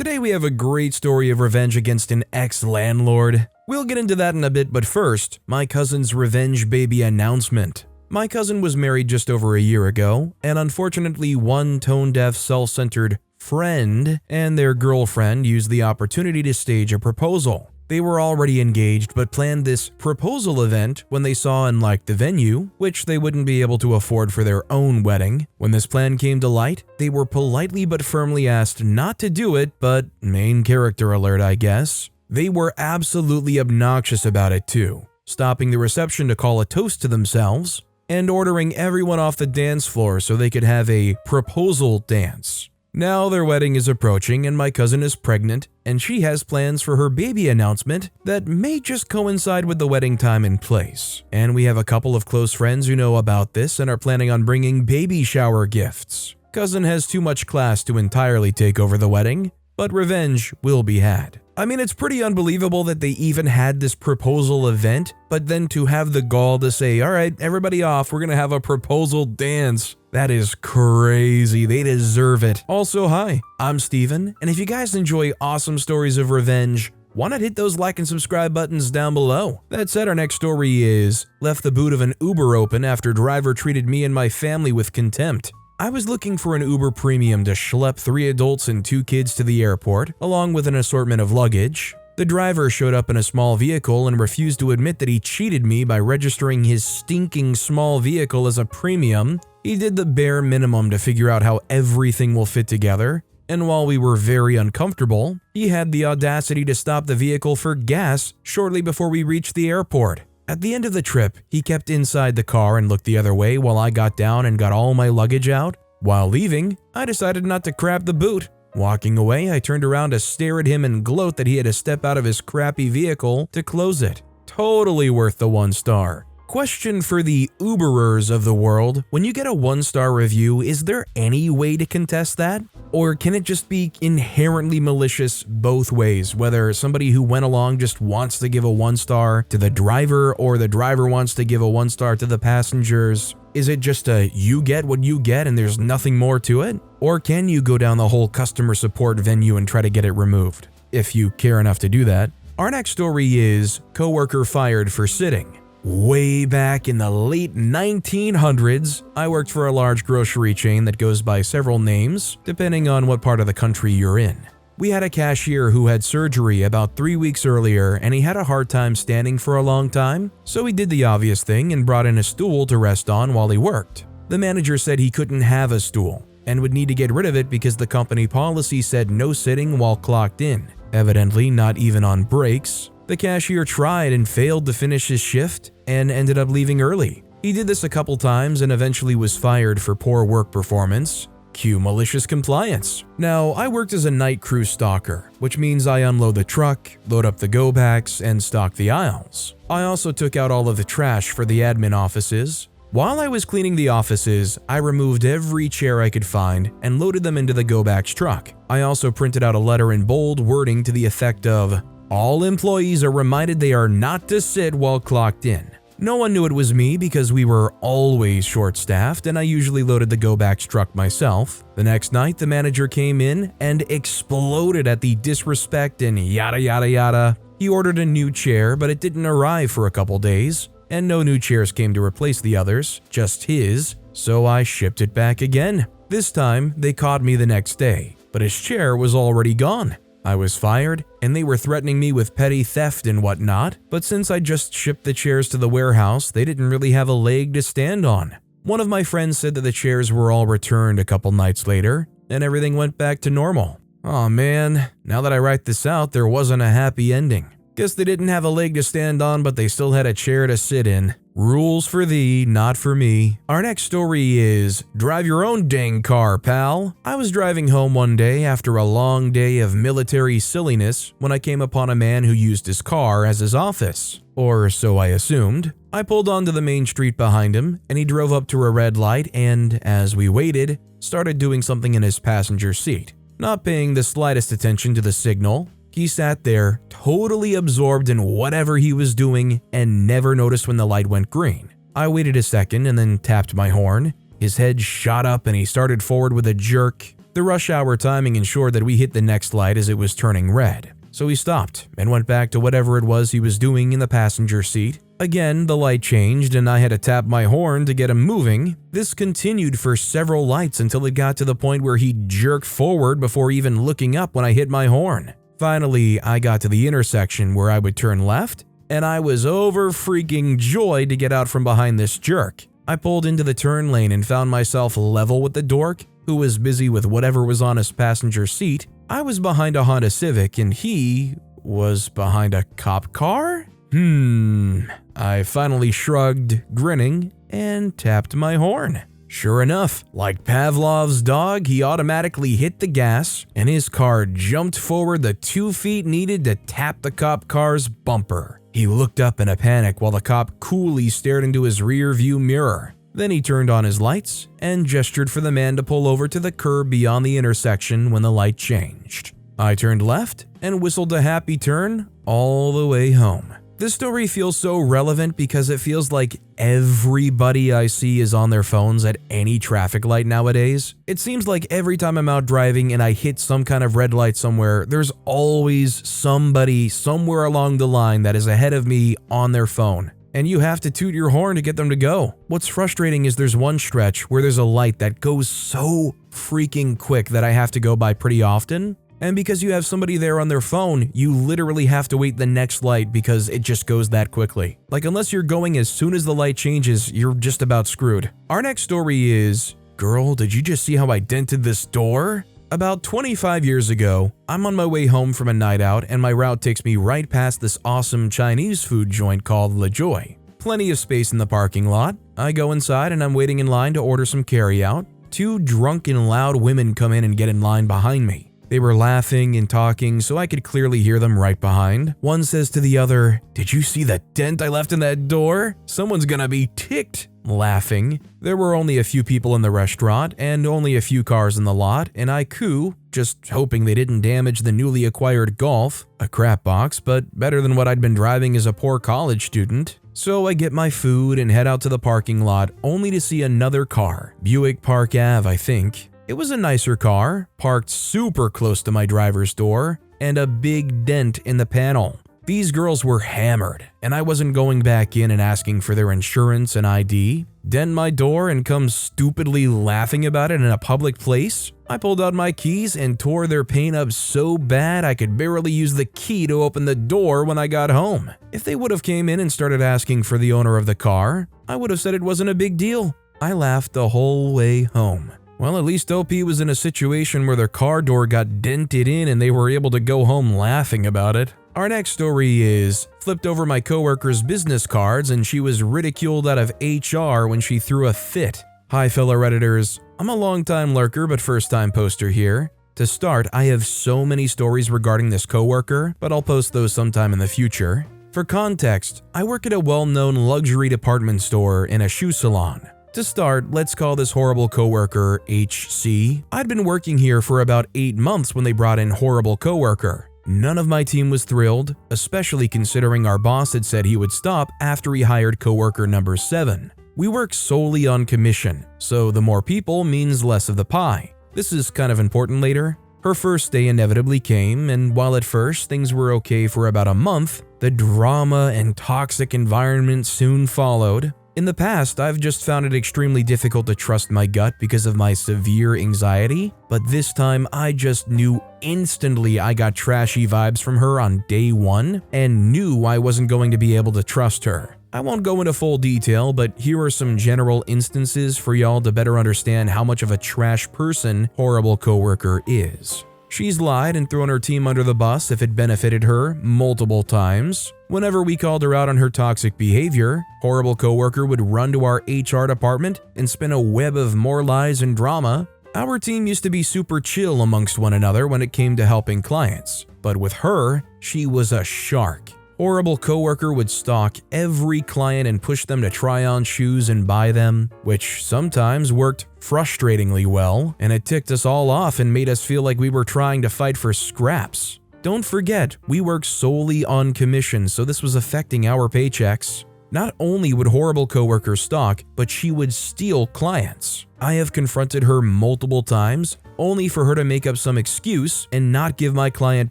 Today we have a great story of revenge against an ex-landlord. We'll get into that in a bit, but first, my cousin's revenge baby announcement. My cousin was married just over a year ago, and unfortunately one tone-deaf, self-centered friend and their girlfriend used the opportunity to stage a proposal. They were already engaged but planned this proposal event when they saw and liked the venue, which they wouldn't be able to afford for their own wedding. When this plan came to light, they were politely but firmly asked not to do it, but main character alert, I guess. They were absolutely obnoxious about it too, stopping the reception to call a toast to themselves and ordering everyone off the dance floor so they could have a proposal dance. Now their wedding is approaching and my cousin is pregnant and she has plans for her baby announcement that may just coincide with the wedding time and place. And we have a couple of close friends who know about this and are planning on bringing baby shower gifts. Cousin has too much class to entirely take over the wedding, but revenge will be had. I mean, it's pretty unbelievable that they even had this proposal event, but then to have the gall to say, all right, everybody off, we're gonna have a proposal dance. That is crazy. They deserve it. Also, hi, I'm Steven, and if you guys enjoy awesome stories of revenge, why not hit those like and subscribe buttons down below? That said, our next story is, left the boot of an Uber open after driver treated me and my family with contempt. I was looking for an Uber Premium to schlep 3 adults and 2 kids to the airport, along with an assortment of luggage. The driver showed up in a small vehicle and refused to admit that he cheated me by registering his stinking small vehicle as a premium. He did the bare minimum to figure out how everything will fit together, and while we were very uncomfortable, he had the audacity to stop the vehicle for gas shortly before we reached the airport. At the end of the trip, he kept inside the car and looked the other way while I got down and got all my luggage out. While leaving, I decided not to grab the boot. Walking away, I turned around to stare at him and gloat that he had to step out of his crappy vehicle to close it. Totally worth the 1 star. Question for the Uberers of the world, when you get a 1-star review, is there any way to contest that? Or can it just be inherently malicious both ways, whether somebody who went along just wants to give a 1 star to the driver or the driver wants to give a 1 star to the passengers? Is it just a you get what you get and there's nothing more to it? Or can you go down the whole customer support venue and try to get it removed, if you care enough to do that? Our next story is Coworker fired for sitting. Way back in the late 1900s, I worked for a large grocery chain that goes by several names, depending on what part of the country you're in. We had a cashier who had surgery about 3 weeks earlier and he had a hard time standing for a long time, so he did the obvious thing and brought in a stool to rest on while he worked. The manager said he couldn't have a stool and would need to get rid of it because the company policy said no sitting while clocked in, evidently not even on breaks. The cashier tried and failed to finish his shift and ended up leaving early. He did this a couple times and eventually was fired for poor work performance. Cue malicious compliance. Now, I worked as a night crew stalker, which means I unload the truck, load up the go packs, and stock the aisles. I also took out all of the trash for the admin offices. While I was cleaning the offices, I removed every chair I could find and loaded them into the go backs truck. I also printed out a letter in bold wording to the effect of, all employees are reminded they are not to sit while clocked in. No one knew it was me because we were always short-staffed and I usually loaded the go-backs truck myself. The next night, the manager came in and exploded at the disrespect and yada yada yada. He ordered a new chair, but it didn't arrive for a couple days, and no new chairs came to replace the others, just his, so I shipped it back again. This time, they caught me the next day, but his chair was already gone. I was fired, and they were threatening me with petty theft and whatnot, but since I just shipped the chairs to the warehouse, they didn't really have a leg to stand on. One of my friends said that the chairs were all returned a couple nights later, and everything went back to normal. Aw man, now that I write this out, there wasn't a happy ending. Guess they didn't have a leg to stand on, but they still had a chair to sit in. Rules for thee, not for me. Our next story is, drive your own dang car, pal. I was driving home one day after a long day of military silliness when I came upon a man who used his car as his office. Or so I assumed. I pulled onto the main street behind him, and he drove up to a red light and, as we waited, started doing something in his passenger seat. Not paying the slightest attention to the signal, he sat there, totally absorbed in whatever he was doing and never noticed when the light went green. I waited a second and then tapped my horn. His head shot up and he started forward with a jerk, The rush hour timing ensured that we hit the next light as it was turning red. So he stopped and went back to whatever it was he was doing in the passenger seat. Again, the light changed and I had to tap my horn to get him moving. This continued for several lights until it got to the point where he jerked forward before even looking up when I hit my horn. Finally, I got to the intersection where I would turn left, and I was over freaking joyed to get out from behind this jerk. I pulled into the turn lane and found myself level with the dork, who was busy with whatever was on his passenger seat. I was behind a Honda Civic and he was behind a cop car? I finally shrugged, grinning, and tapped my horn. Sure enough, like Pavlov's dog, he automatically hit the gas and his car jumped forward the 2 feet needed to tap the cop car's bumper. He looked up in a panic while the cop coolly stared into his rear view mirror. Then he turned on his lights and gestured for the man to pull over to the curb beyond the intersection when the light changed. I turned left and whistled a happy turn all the way home. This story feels so relevant because it feels like everybody I see is on their phones at any traffic light nowadays. It seems like every time I'm out driving and I hit some kind of red light somewhere, there's always somebody somewhere along the line that is ahead of me on their phone. And you have to toot your horn to get them to go. What's frustrating is there's one stretch where there's a light that goes so freaking quick that I have to go by pretty often. And because you have somebody there on their phone, you literally have to wait the next light because it just goes that quickly. Like, unless you're going as soon as the light changes, you're just about screwed. Our next story is, girl, did you just see how I dented this door? About 25 years ago, I'm on my way home from a night out and my route takes me right past this awesome Chinese food joint called La Joy. Plenty of space in the parking lot. I go inside and I'm waiting in line to order some carryout. 2 drunken loud women come in and get in line behind me. They were laughing and talking so I could clearly hear them right behind. One says to the other, "Did you see the dent I left in that door? Someone's gonna be ticked." Laughing. There were only a few people in the restaurant and only a few cars in the lot, and I coo, just hoping they didn't damage the newly acquired Golf, a crap box, but better than what I'd been driving as a poor college student. So I get my food and head out to the parking lot only to see another car, Buick Park Ave, I think. It was a nicer car, parked super close to my driver's door, and a big dent in the panel. These girls were hammered, and I wasn't going back in and asking for their insurance and ID. Dent my door and come stupidly laughing about it in a public place? I pulled out my keys and tore their paint up so bad I could barely use the key to open the door when I got home. If they would have came in and started asking for the owner of the car, I would have said it wasn't a big deal. I laughed the whole way home. Well, at least OP was in a situation where their car door got dented in and they were able to go home laughing about it. Our next story is, flipped over my coworker's business cards and she was ridiculed out of HR when she threw a fit. Hi fellow Redditors, I'm a long-time lurker but first-time poster here. To start, I have so many stories regarding this coworker, but I'll post those sometime in the future. For context, I work at a well-known luxury department store in a shoe salon. To start, let's call this horrible coworker HC. I'd been working here for about 8 months when they brought in horrible coworker. None of my team was thrilled, especially considering our boss had said he would stop after he hired coworker number 7. We work solely on commission, so the more people means less of the pie. This is kind of important later. Her first day inevitably came, and while at first things were okay for about a month, the drama and toxic environment soon followed. In the past, I've just found it extremely difficult to trust my gut because of my severe anxiety, but this time I just knew instantly I got trashy vibes from her on day 1 and knew I wasn't going to be able to trust her. I won't go into full detail, but here are some general instances for y'all to better understand how much of a trash person horrible coworker is. She's lied and thrown her team under the bus if it benefited her multiple times. Whenever we called her out on her toxic behavior, horrible coworker would run to our HR department and spin a web of more lies and drama. Our team used to be super chill amongst one another when it came to helping clients, but with her, she was a shark. Horrible coworker would stalk every client and push them to try on shoes and buy them, which sometimes worked frustratingly well, and it ticked us all off and made us feel like we were trying to fight for scraps. Don't forget, we work solely on commission, so this was affecting our paychecks. Not only would horrible coworker stalk, but she would steal clients. I have confronted her multiple times, only for her to make up some excuse and not give my client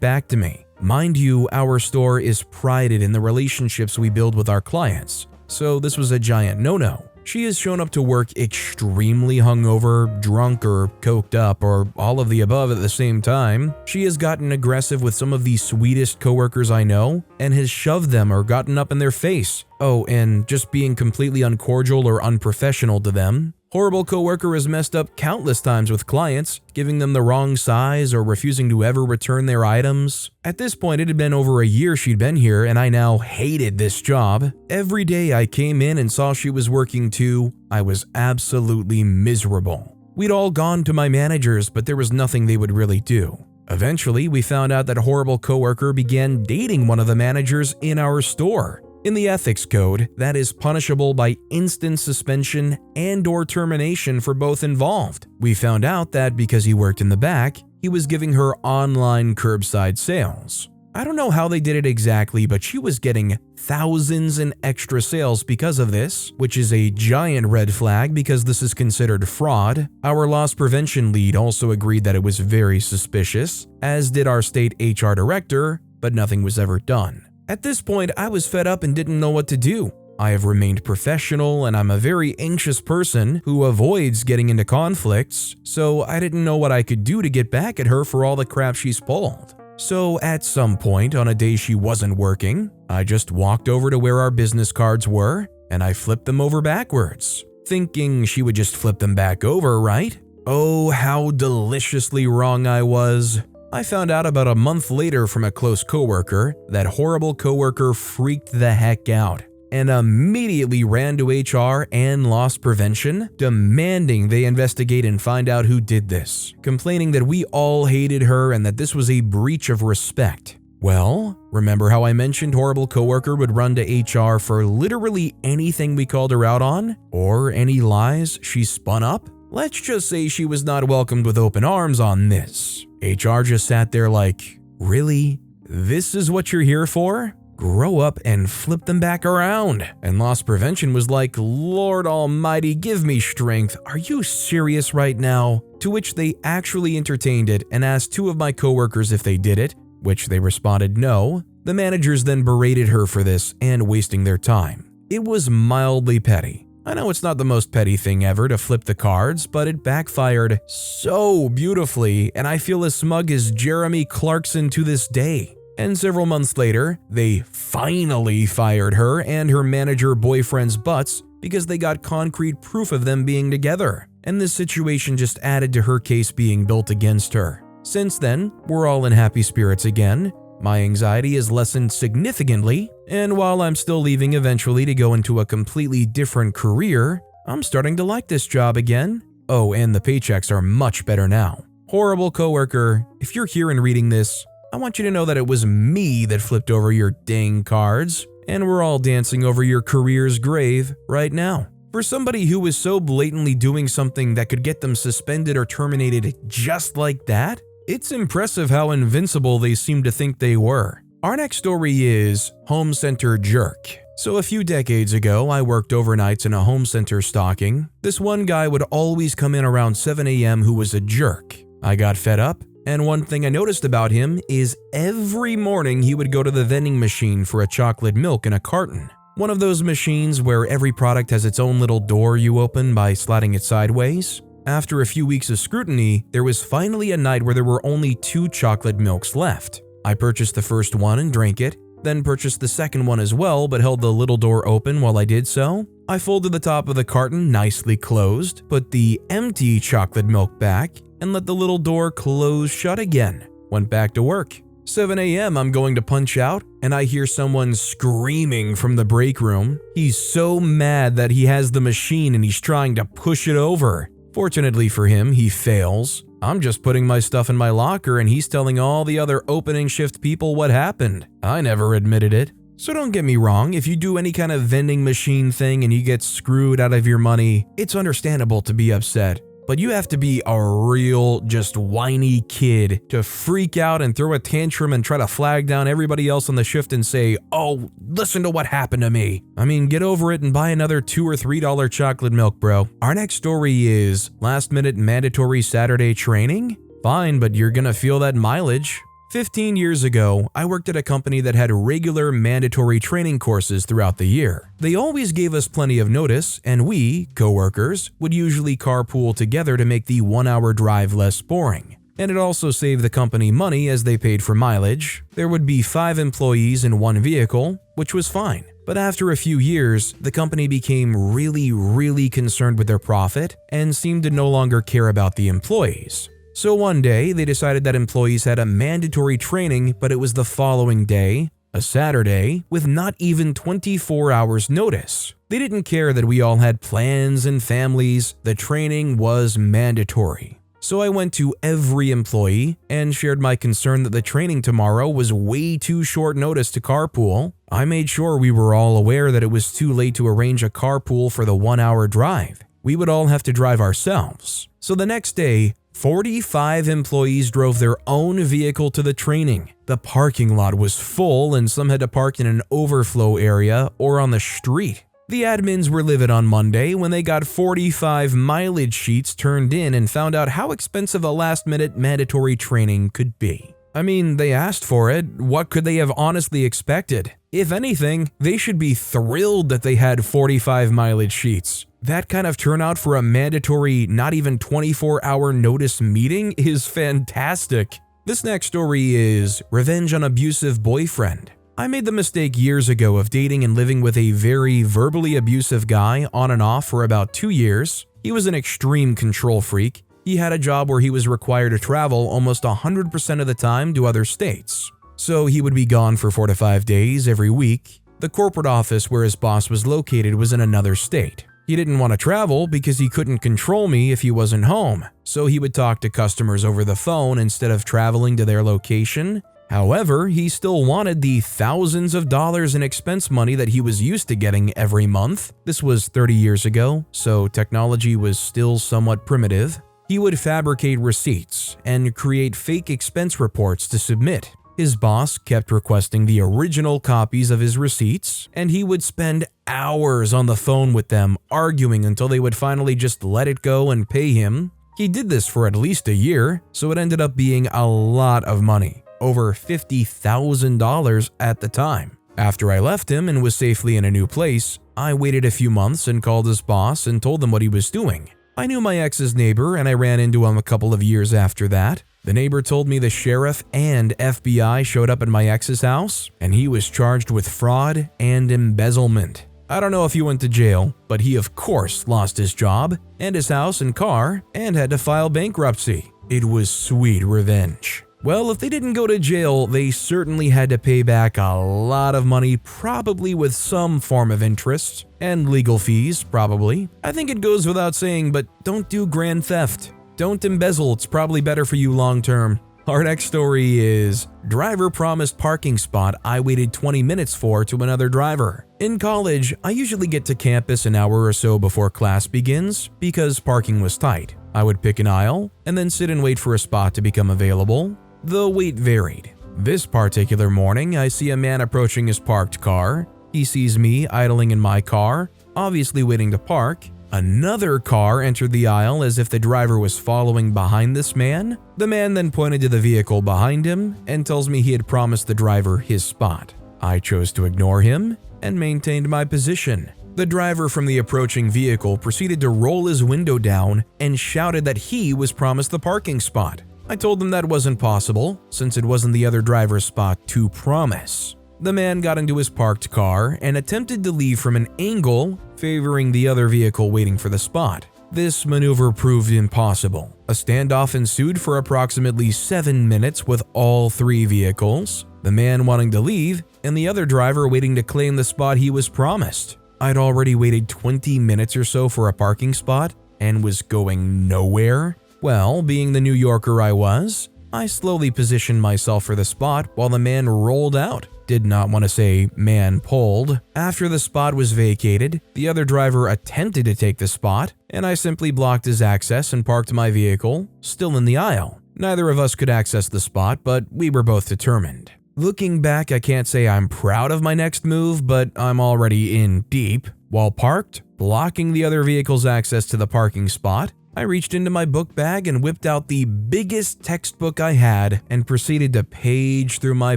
back to me. Mind you, our store is prided in the relationships we build with our clients, so this was a giant no-no. She has shown up to work extremely hungover, drunk, or coked up, or all of the above at the same time. She has gotten aggressive with some of the sweetest coworkers I know, and has shoved them or gotten up in their face. Oh, and just being completely uncordial or unprofessional to them. Horrible coworker has messed up countless times with clients, giving them the wrong size or refusing to ever return their items. At this point, it had been over a year she'd been here, and I now hated this job. Every day I came in and saw she was working too, I was absolutely miserable. We'd all gone to my managers, but there was nothing they would really do. Eventually, we found out that a horrible coworker began dating one of the managers in our store. In the ethics code, that is punishable by instant suspension and/or termination for both involved. We found out that because he worked in the back, he was giving her online curbside sales. I don't know how they did it exactly, but she was getting thousands in extra sales because of this, which is a giant red flag because this is considered fraud. Our loss prevention lead also agreed that it was very suspicious, as did our state HR director, but nothing was ever done. At this point, I was fed up and didn't know what to do. I have remained professional, and I'm a very anxious person who avoids getting into conflicts, so I didn't know what I could do to get back at her for all the crap she's pulled. So at some point on a day she wasn't working, I just walked over to where our business cards were, and I flipped them over backwards, thinking she would just flip them back over, right? Oh, how deliciously wrong I was. I found out about a month later from a close coworker that horrible coworker freaked the heck out and immediately ran to HR and loss prevention, demanding they investigate and find out who did this, complaining that we all hated her and that this was a breach of respect. Well, remember how I mentioned horrible coworker would run to HR for literally anything we called her out on, or any lies she spun up? Let's just say she was not welcomed with open arms on this. HR just sat there like, really? This is what you're here for? Grow up and flip them back around. And loss prevention was like, Lord Almighty, give me strength. Are you serious right now? To which they actually entertained it and asked two of my coworkers if they did it, which they responded no. The managers then berated her for this and wasting their time. It was mildly petty. I know it's not the most petty thing ever to flip the cards, but it backfired so beautifully, and I feel as smug as Jeremy Clarkson to this day. And several months later, they finally fired her and her manager boyfriend's butts because they got concrete proof of them being together, and this situation just added to her case being built against her. Since then, we're all in happy spirits again. My anxiety has lessened significantly, and while I'm still leaving eventually to go into a completely different career, I'm starting to like this job again. Oh, and the paychecks are much better now. Horrible coworker, if you're here and reading this, I want you to know that it was me that flipped over your dang cards, and we're all dancing over your career's grave right now. For somebody who was so blatantly doing something that could get them suspended or terminated just like that, it's impressive how invincible they seem to think they were. Our next story is Home Center Jerk. So a few decades ago, I worked overnights in a home center stalking. This one guy would always come in around 7 a.m. who was a jerk. I got fed up, and one thing I noticed about him is every morning he would go to the vending machine for a chocolate milk in a carton. One of those machines where every product has its own little door you open by sliding it sideways. After a few weeks of scrutiny, there was finally a night where there were only 2 chocolate milks left. I purchased the first one and drank it, then purchased the second one as well but held the little door open while I did so. I folded the top of the carton nicely closed, put the empty chocolate milk back, and let the little door close shut again. Went back to work. 7 a.m. I'm going to punch out, and I hear someone screaming from the break room. He's so mad that he has the machine and he's trying to push it over. Fortunately for him, he fails. I'm just putting my stuff in my locker and he's telling all the other opening shift people what happened. I never admitted it. So don't get me wrong, if you do any kind of vending machine thing and you get screwed out of your money, it's understandable to be upset. But you have to be a real, just whiny kid to freak out and throw a tantrum and try to flag down everybody else on the shift and say, "Oh, listen to what happened to me." I mean, get over it and buy another $2 or $3 chocolate milk, bro. Our next story is last-minute mandatory Saturday training? Fine, but you're gonna feel that mileage. 15 years ago, I worked at a company that had regular mandatory training courses throughout the year. They always gave us plenty of notice, and we, coworkers, would usually carpool together to make the 1-hour drive less boring. And it also saved the company money as they paid for mileage. There would be 5 employees in one vehicle, which was fine. But after a few years, the company became really concerned with their profit and seemed to no longer care about the employees. So one day, they decided that employees had a mandatory training, but it was the following day, a Saturday, with not even 24 hours notice. They didn't care that we all had plans and families. The training was mandatory. So I went to every employee and shared my concern that the training tomorrow was way too short notice to carpool. I made sure we were all aware that it was too late to arrange a carpool for the 1-hour drive. We would all have to drive ourselves. So the next day, 45 employees drove their own vehicle to the training. The parking lot was full and some had to park in an overflow area or on the street. The admins were livid on Monday when they got 45 mileage sheets turned in and found out how expensive a last-minute mandatory training could be. I mean, they asked for it. What could they have honestly expected? If anything, they should be thrilled that they had 45 mileage sheets. That kind of turnout for a mandatory, not even 24-hour notice meeting is fantastic. This next story is Revenge on Abusive Boyfriend. I made the mistake years ago of dating and living with a very verbally abusive guy on and off for about 2 years. He was an extreme control freak. He had a job where he was required to travel almost 100% of the time to other states. So he would be gone for 4 to 5 days every week. The corporate office where his boss was located was in another state. He didn't want to travel because he couldn't control me if he wasn't home, so he would talk to customers over the phone instead of traveling to their location. However, he still wanted the thousands of dollars in expense money that he was used to getting every month. This was 30 years ago, so technology was still somewhat primitive. He would fabricate receipts and create fake expense reports to submit. His boss kept requesting the original copies of his receipts, and he would spend hours on the phone with them, arguing until they would finally just let it go and pay him. He did this for at least a year, so it ended up being a lot of money, over $50,000 at the time. After I left him and was safely in a new place, I waited a few months and called his boss and told them what he was doing. I knew my ex's neighbor and I ran into him a couple of years after that. The neighbor told me the sheriff and FBI showed up at my ex's house and he was charged with fraud and embezzlement. I don't know if he went to jail, but he of course lost his job and his house and car and had to file bankruptcy. It was sweet revenge. Well, if they didn't go to jail, they certainly had to pay back a lot of money, probably with some form of interest, and legal fees, probably. I think it goes without saying, but don't do grand theft. Don't embezzle, it's probably better for you long term. Our next story is driver promised parking spot I waited 20 minutes for to another driver. In college, I usually get to campus an hour or so before class begins because parking was tight. I would pick an aisle and then sit and wait for a spot to become available. The wait varied. This particular morning, I see a man approaching his parked car. He sees me idling in my car, obviously waiting to park. Another car entered the aisle as if the driver was following behind this man. The man then pointed to the vehicle behind him and tells me he had promised the driver his spot. I chose to ignore him and maintained my position. The driver from the approaching vehicle proceeded to roll his window down and shouted that he was promised the parking spot. I told him that wasn't possible, since it wasn't the other driver's spot to promise. The man got into his parked car and attempted to leave from an angle favoring the other vehicle waiting for the spot. This maneuver proved impossible. A standoff ensued for approximately 7 minutes with all 3 vehicles, the man wanting to leave and the other driver waiting to claim the spot he was promised. I'd already waited 20 minutes or so for a parking spot and was going nowhere. Well, being the New Yorker I was, I slowly positioned myself for the spot while the man rolled out. Did not want to say man pulled. After the spot was vacated, the other driver attempted to take the spot, and I simply blocked his access and parked my vehicle, still in the aisle. Neither of us could access the spot, but we were both determined. Looking back, I can't say I'm proud of my next move, but I'm already in deep. While parked, blocking the other vehicle's access to the parking spot, I reached into my book bag and whipped out the biggest textbook I had and proceeded to page through my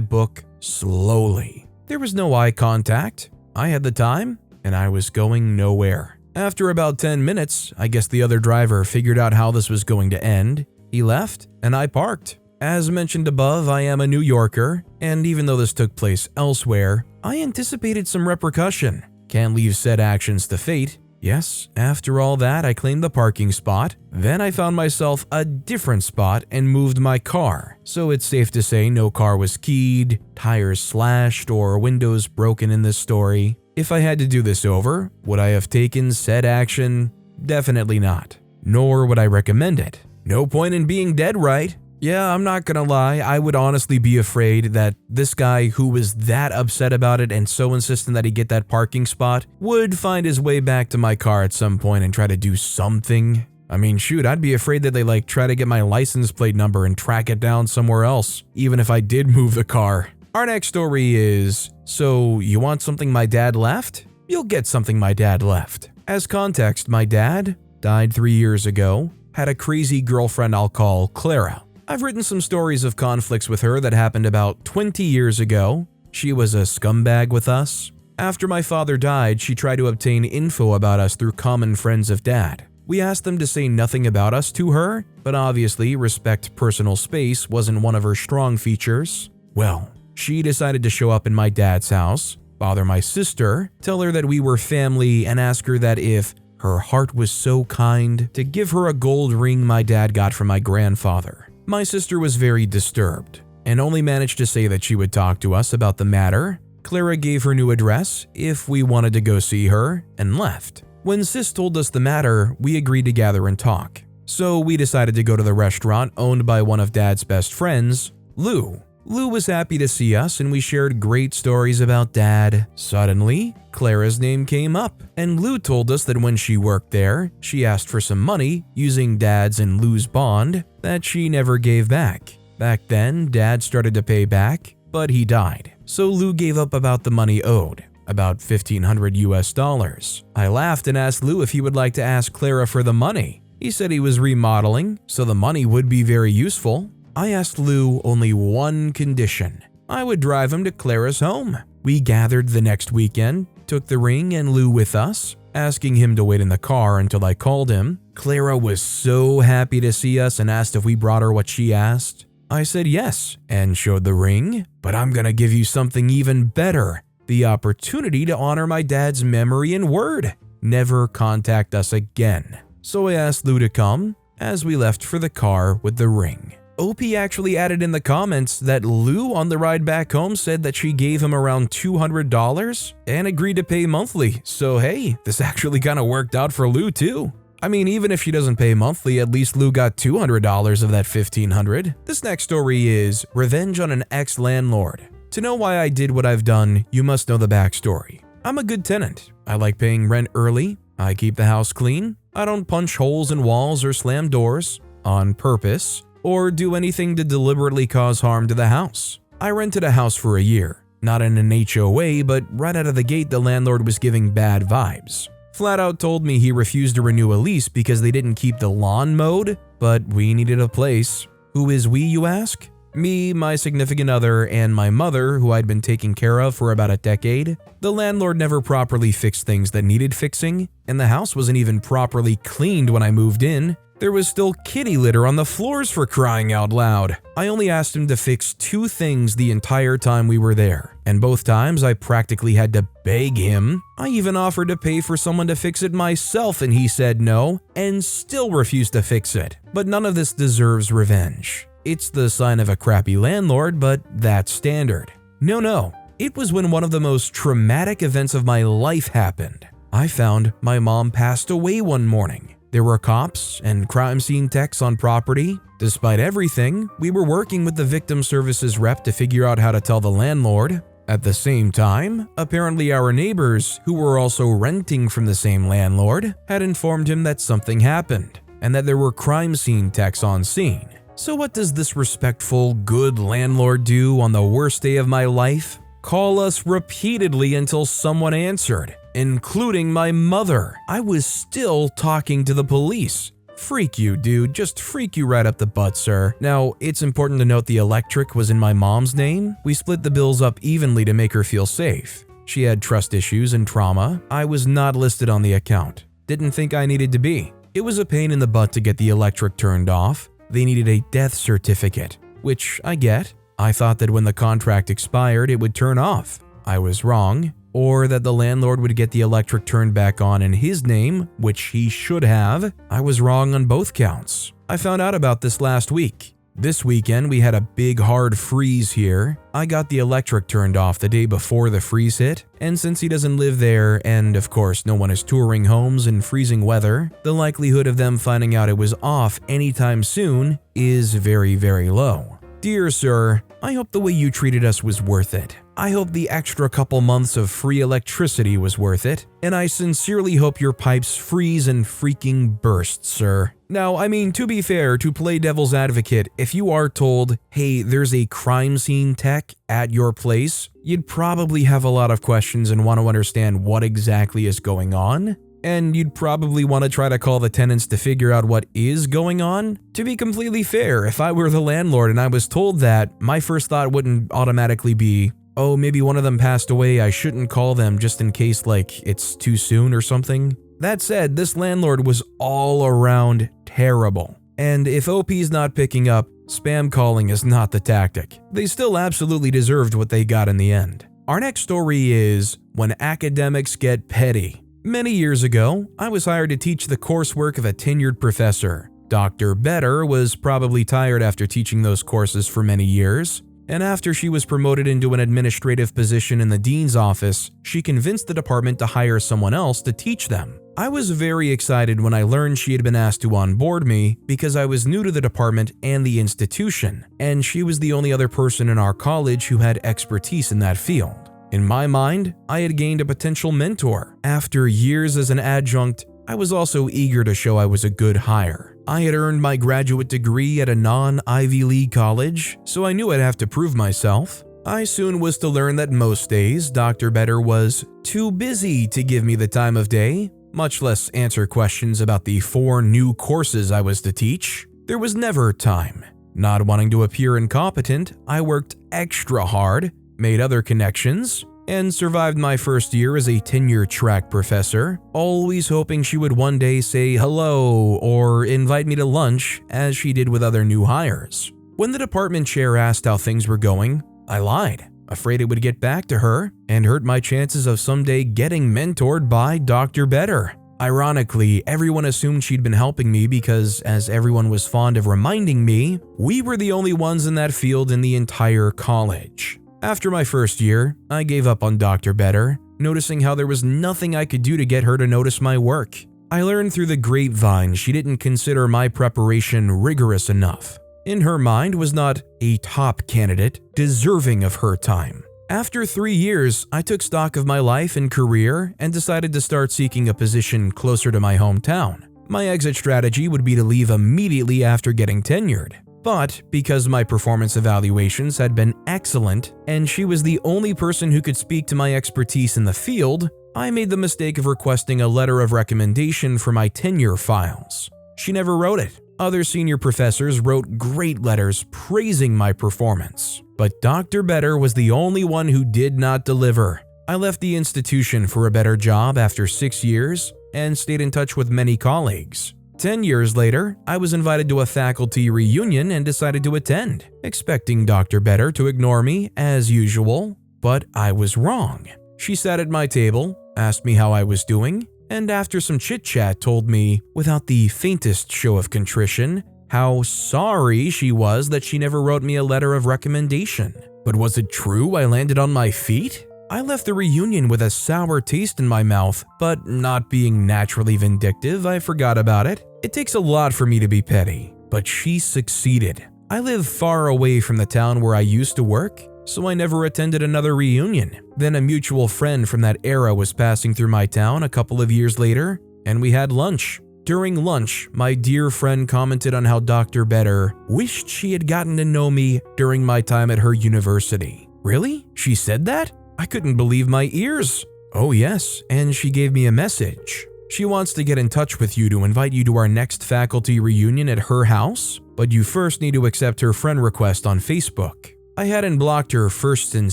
book slowly. There was no eye contact. I had the time, and I was going nowhere. After about 10 minutes, I guess the other driver figured out how this was going to end. He left, and I parked. As mentioned above, I am a New Yorker, and even though this took place elsewhere, I anticipated some repercussion. Can't leave said actions to fate. Yes, after all that, I claimed the parking spot. Then I found myself a different spot and moved my car. So it's safe to say no car was keyed, tires slashed, or windows broken in this story. If I had to do this over, would I have taken said action? Definitely not. Nor would I recommend it. No point in being dead, right? Yeah, I'm not gonna lie, I would honestly be afraid that this guy who was that upset about it and so insistent that he get that parking spot would find his way back to my car at some point and try to do something. I mean, shoot, I'd be afraid that they try to get my license plate number and track it down somewhere else, even if I did move the car. Our next story is, so you want something my dad left? You'll get something my dad left. As context, my dad died 3 years ago, had a crazy girlfriend I'll call Clara. I've written some stories of conflicts with her that happened about 20 years ago. She was a scumbag with us. After my father died, she tried to obtain info about us through common friends of dad. We asked them to say nothing about us to her, but obviously respect personal space wasn't one of her strong features. Well, she decided to show up in my dad's house, bother my sister, tell her that we were family, and ask her that if her heart was so kind, to give her a gold ring my dad got from my grandfather. My sister was very disturbed and only managed to say that she would talk to us about the matter. Clara gave her new address if we wanted to go see her and left. When sis told us the matter, we agreed to gather and talk. So we decided to go to the restaurant owned by one of Dad's best friends, Lou. Lou was happy to see us and we shared great stories about Dad. Suddenly, Clara's name came up, and Lou told us that when she worked there, she asked for some money using Dad's and Lou's bond that she never gave back. Back then, Dad started to pay back, but he died. So Lou gave up about the money owed, about $1,500 US. I laughed and asked Lou if he would like to ask Clara for the money. He said he was remodeling, so the money would be very useful. I asked Lou only one condition. I would drive him to Clara's home. We gathered the next weekend, took the ring and Lou with us, asking him to wait in the car until I called him. Clara was so happy to see us and asked if we brought her what she asked. I said yes and showed the ring, but I'm gonna give you something even better. The opportunity to honor my dad's memory and word. Never contact us again. So I asked Lou to come as we left for the car with the ring. OP actually added in the comments that Lou on the ride back home said that she gave him around $200 and agreed to pay monthly. So hey, this actually kind of worked out for Lou too. I mean, even if she doesn't pay monthly, at least Lou got $200 of that $1,500. This next story is Revenge on an Ex-Landlord. To know why I did what I've done, you must know the backstory. I'm a good tenant. I like paying rent early. I keep the house clean. I don't punch holes in walls or slam doors on purpose, or do anything to deliberately cause harm to the house. I rented a house for a year, not in an HOA, but right out of the gate the landlord was giving bad vibes. Flat out told me he refused to renew a lease because they didn't keep the lawn mowed, but we needed a place. Who is we, you ask? Me, my significant other, and my mother, who I'd been taking care of for about a decade. The landlord never properly fixed things that needed fixing, and the house wasn't even properly cleaned when I moved in. There was still kitty litter on the floors for crying out loud. I only asked him to fix 2 things the entire time we were there, and both times I practically had to beg him. I even offered to pay for someone to fix it myself and he said no, and still refused to fix it. But none of this deserves revenge. It's the sign of a crappy landlord, but that's standard. No, it was when one of the most traumatic events of my life happened. I found my mom passed away one morning. There were cops and crime scene techs on property. Despite everything, we were working with the victim services rep to figure out how to tell the landlord. At the same time, apparently our neighbors, who were also renting from the same landlord, had informed him that something happened and that there were crime scene techs on scene. So what does this respectful, good landlord do on the worst day of my life? Call us repeatedly until someone answered, including my mother. I was still talking to the police. Freak you, dude. Just freak you right up the butt, sir. Now, it's important to note the electric was in my mom's name. We split the bills up evenly to make her feel safe. She had trust issues and trauma. I was not listed on the account. Didn't think I needed to be. It was a pain in the butt to get the electric turned off. They needed a death certificate, which I get. I thought that when the contract expired, it would turn off. I was wrong. Or that the landlord would get the electric turned back on in his name, which he should have. I was wrong on both counts. I found out about this last week. This weekend, we had a big hard freeze here. I got the electric turned off the day before the freeze hit, and since he doesn't live there, and of course no one is touring homes in freezing weather, the likelihood of them finding out it was off anytime soon is very, very low. Dear sir, I hope the way you treated us was worth it. I hope the extra couple months of free electricity was worth it, and I sincerely hope your pipes freeze and freaking burst, sir. Now, I mean, to be fair, to play devil's advocate, if you are told, hey, there's a crime scene tech at your place, you'd probably have a lot of questions and want to understand what exactly is going on. And you'd probably want to try to call the tenants to figure out what is going on. To be completely fair, if I were the landlord and I was told that, my first thought wouldn't automatically be, oh, maybe one of them passed away, I shouldn't call them just in case, like, it's too soon or something. That said, this landlord was all around terrible. And if OP's not picking up, spam calling is not the tactic. They still absolutely deserved what they got in the end. Our next story is When Academics Get Petty. Many years ago, I was hired to teach the coursework of a tenured professor. Dr. Better was probably tired after teaching those courses for many years, and after she was promoted into an administrative position in the dean's office, she convinced the department to hire someone else to teach them. I was very excited when I learned she had been asked to onboard me because I was new to the department and the institution, and she was the only other person in our college who had expertise in that field. In my mind, I had gained a potential mentor. After years as an adjunct, I was also eager to show I was a good hire. I had earned my graduate degree at a non-Ivy League college, so I knew I'd have to prove myself. I soon was to learn that most days, Dr. Better was too busy to give me the time of day, much less answer questions about the 4 new courses I was to teach. There was never time. Not wanting to appear incompetent, I worked extra hard, made other connections, and survived my first year as a tenure-track professor, always hoping she would one day say hello or invite me to lunch as she did with other new hires. When the department chair asked how things were going, I lied, afraid it would get back to her and hurt my chances of someday getting mentored by Dr. Better. Ironically, everyone assumed she'd been helping me because, as everyone was fond of reminding me, we were the only ones in that field in the entire college. After my first year, I gave up on Dr. Better, noticing how there was nothing I could do to get her to notice my work. I learned through the grapevine she didn't consider my preparation rigorous enough. In her mind, was not a top candidate deserving of her time. After 3 years, I took stock of my life and career and decided to start seeking a position closer to my hometown. My exit strategy would be to leave immediately after getting tenured. But because my performance evaluations had been excellent and she was the only person who could speak to my expertise in the field, I made the mistake of requesting a letter of recommendation for my tenure files. She never wrote it. Other senior professors wrote great letters praising my performance, but Dr. Better was the only one who did not deliver. I left the institution for a better job after 6 years and stayed in touch with many colleagues. 10 years later, I was invited to a faculty reunion and decided to attend, expecting Dr. Better to ignore me as usual, but I was wrong. She sat at my table, asked me how I was doing, and after some chit-chat told me, without the faintest show of contrition, how sorry she was that she never wrote me a letter of recommendation. But was it true I landed on my feet? I left the reunion with a sour taste in my mouth, but not being naturally vindictive, I forgot about it. It takes a lot for me to be petty, but she succeeded. I live far away from the town where I used to work, so I never attended another reunion. Then a mutual friend from that era was passing through my town a couple of years later, and we had lunch. During lunch, my dear friend commented on how Dr. Better wished she had gotten to know me during my time at her university. Really? She said that? I couldn't believe my ears. Oh yes, and she gave me a message. She wants to get in touch with you to invite you to our next faculty reunion at her house, but you first need to accept her friend request on Facebook. I hadn't blocked her first and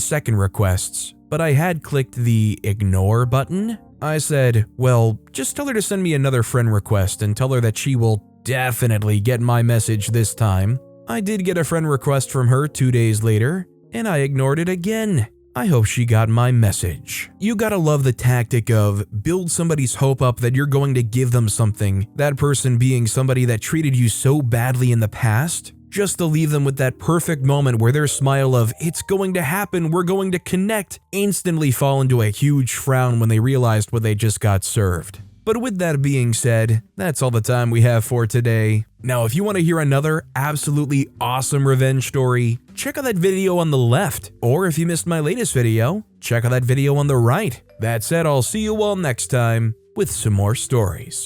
second requests, but I had clicked the ignore button. I said, well, just tell her to send me another friend request and tell her that she will definitely get my message this time. I did get a friend request from her 2 days later, and I ignored it again. I hope she got my message. You gotta love the tactic of build somebody's hope up that you're going to give them something, that person being somebody that treated you so badly in the past, just to leave them with that perfect moment where their smile of, it's going to happen, we're going to connect, instantly fall into a huge frown when they realized what they just got served. But with that being said, that's all the time we have for today. Now, if you want to hear another absolutely awesome revenge story, check out that video on the left. Or if you missed my latest video, check out that video on the right. That said, I'll see you all next time with some more stories.